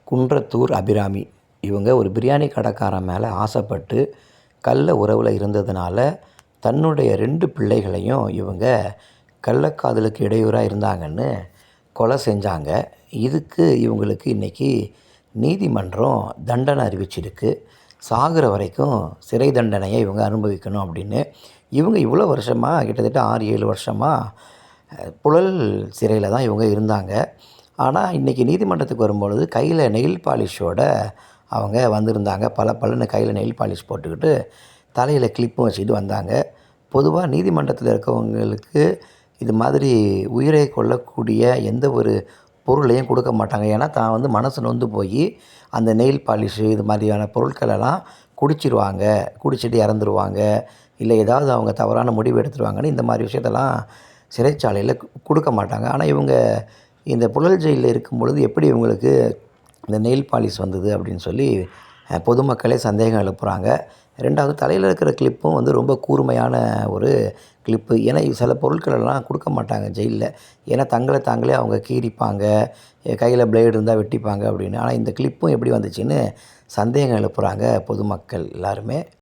குன்றத்தூர் அபிராமி இவங்க ஒரு பிரியாணி கடைக்காரன் மேலே ஆசைப்பட்டு கள்ள உறவில் இருந்ததுனால தன்னுடைய 2 பிள்ளைகளையும் இவங்க கள்ளக்காதலுக்கு இடையூறாக இருந்தாங்கன்னு கொலை செஞ்சாங்க. இதுக்கு இவங்களுக்கு இன்றைக்கி நீதிமன்றம் தண்டனை அறிவிச்சிருக்கு. சாகிற வரைக்கும் சிறை தண்டனையை இவங்க அனுபவிக்கணும் அப்படின்னு. இவங்க இவ்வளோ வருஷமாக கிட்டத்தட்ட 6-7 வருஷமாக புழல் சிறையில் தான் இவங்க இருந்தாங்க. ஆனால் இன்றைக்கி நீதிமன்றத்துக்கு வரும்பொழுது கையில் நெயில் பாலிஷோட அவங்க வந்திருந்தாங்க. பளபளன்னு கையில் நெயில் பாலிஷ் போட்டுக்கிட்டு தலையில் கிளிப்பும் வச்சுக்கிட்டு வந்தாங்க. பொதுவாக நீதிமன்றத்தில் இருக்கவங்களுக்கு இது மாதிரி உயிரை கொல்லக்கூடிய எந்த ஒரு பொருளையும் கொடுக்க மாட்டாங்க. ஏன்னா தான் வந்து மனசு நொந்து போய் அந்த நெயில் பாலிஷு இது மாதிரியான பொருட்களெல்லாம் குடிச்சிருவாங்க, குடிச்சிட்டு இறந்துருவாங்க, இல்லை ஏதாவது அவங்க தவறான முடிவு எடுத்துருவாங்கன்னு இந்த மாதிரி விஷயத்தெல்லாம் சிறைச்சாலையில் கொடுக்க மாட்டாங்க. ஆனால் இவங்க இந்த புழல் ஜெயிலில் இருக்கும் பொழுது எப்படி இவங்களுக்கு இந்த நெயில் பாலிஷ் வந்தது அப்படின்னு சொல்லி பொதுமக்களே சந்தேகம் எழுப்புகிறாங்க. 2வது தலையில் இருக்கிற கிளிப்பும் வந்து ரொம்ப கூர்மையான ஒரு கிளிப்பு. ஏன்னா சில பொருட்களெல்லாம் கொடுக்க மாட்டாங்க ஜெயிலில். ஏன்னா தங்களை தாங்களே அவங்க கீறிப்பாங்க, கையில் பிளேடு இருந்தால் வெட்டிப்பாங்க அப்படின்னு. ஆனால் இந்த கிளிப்பும் எப்படி வந்துச்சுன்னு சந்தேகம் எழுப்புகிறாங்க பொதுமக்கள் எல்லாருமே.